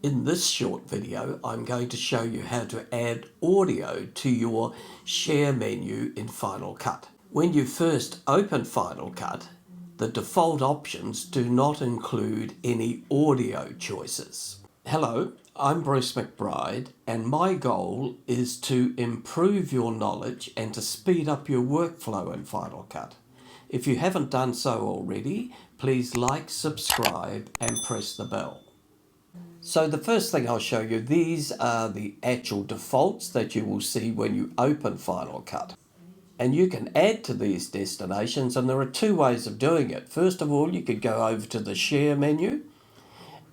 In this short video, I'm going to show you how to add audio to your share menu in Final Cut. When you first open Final Cut, the default options do not include any audio choices. Hello, I'm Bruce Macbryde, and my goal is to improve your knowledge and to speed up your workflow in Final Cut. If you haven't done so already, please like, subscribe, and press the bell. So the first thing I'll show you, these are the actual defaults that you will see when you open Final Cut. And you can add to these destinations, and there are two ways of doing it. First of all, you could go over to the share menu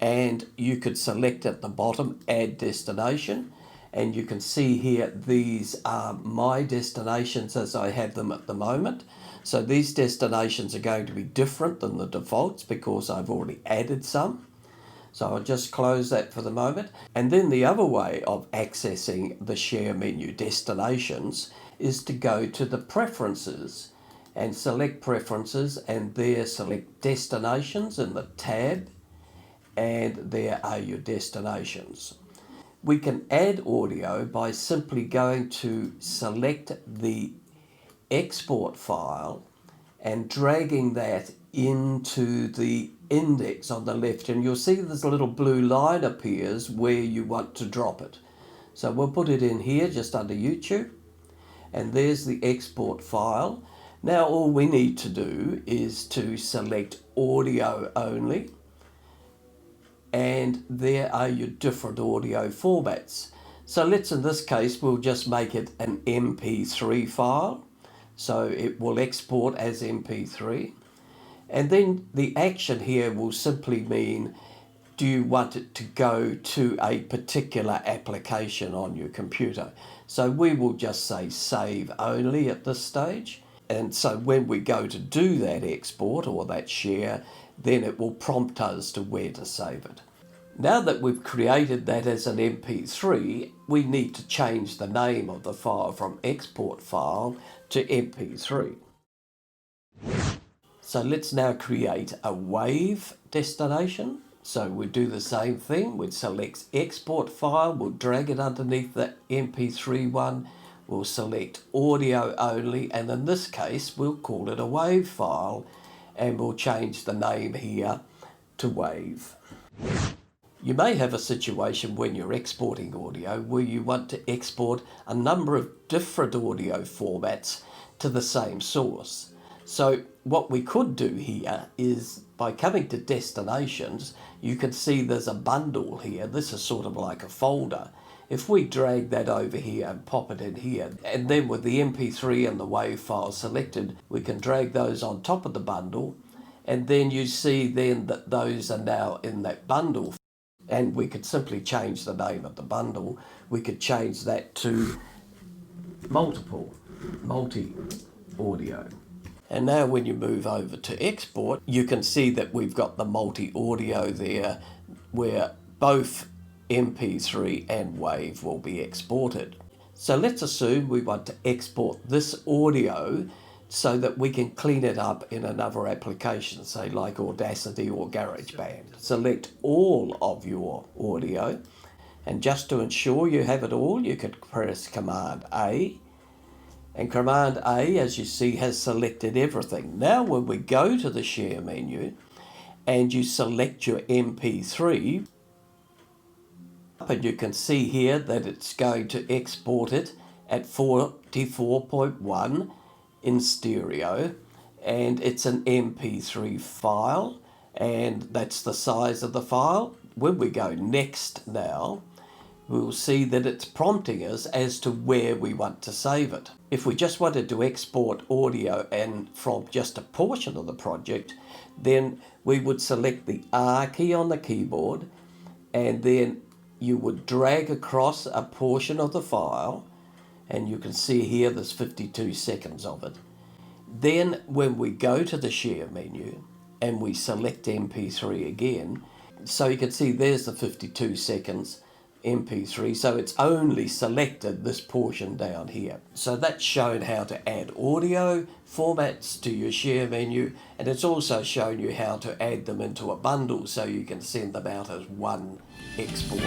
and you could select at the bottom add destination, and you can see here these are my destinations as I have them at the moment. So these destinations are going to be different than the defaults because I've already added some. So I'll just close that for the moment. And then the other way of accessing the share menu destinations is to go to the preferences and select preferences, and there select destinations in the tab, and there are your destinations. We can add audio by simply going to select the export file and dragging that into the index on the left, and you'll see there's a little blue line appears where you want to drop it. So we'll put it in here just under YouTube, and there's the export file. Now all we need to do is to select audio only, and there are your different audio formats. So let's, in this case, we'll just make it an MP3 file. So it will export as MP3. And then the action here will simply mean, do you want it to go to a particular application on your computer? So we will just say save only at this stage. And so when we go to do that export or that share, then it will prompt us to where to save it. Now that we've created that as an MP3, we need to change the name of the file from export file to MP3. So let's now create a WAV destination. So we do the same thing. We'd select export file, we'll drag it underneath the MP3 one, we'll select audio only, and in this case we'll call it a WAV file, and we'll change the name here to WAV. You may have a situation when you're exporting audio where you want to export a number of different audio formats to the same source. So what we could do here is, by coming to destinations, you can see there's a bundle here. This is sort of like a folder. If we drag that over here and pop it in here, and then with the MP3 and the WAV file selected, we can drag those on top of the bundle, and then you see then that those are now in that bundle. And we could simply change the name of the bundle. We could change that to multi-audio. And now when you move over to export, you can see that we've got the multi-audio there where both MP3 and WAV will be exported. So let's assume we want to export this audio so that we can clean it up in another application, say like Audacity or GarageBand. Select all of your audio, and just to ensure you have it all, you could press Command A. And Command A, as you see, has selected everything. Now when we go to the share menu and you select your MP3, and you can see here that it's going to export it at 44.1 in stereo, and it's an MP3 file, and that's the size of the file. When we go next now, we'll see that it's prompting us as to where we want to save it. If we just wanted to export audio and from just a portion of the project, then we would select the R key on the keyboard, and then you would drag across a portion of the file, and you can see here there's 52 seconds of it. Then when we go to the share menu and we select MP3 again, so you can see there's the 52 seconds MP3, so it's only selected this portion down here. So that's shown how to add audio formats to your share menu, and it's also shown you how to add them into a bundle so you can send them out as one export.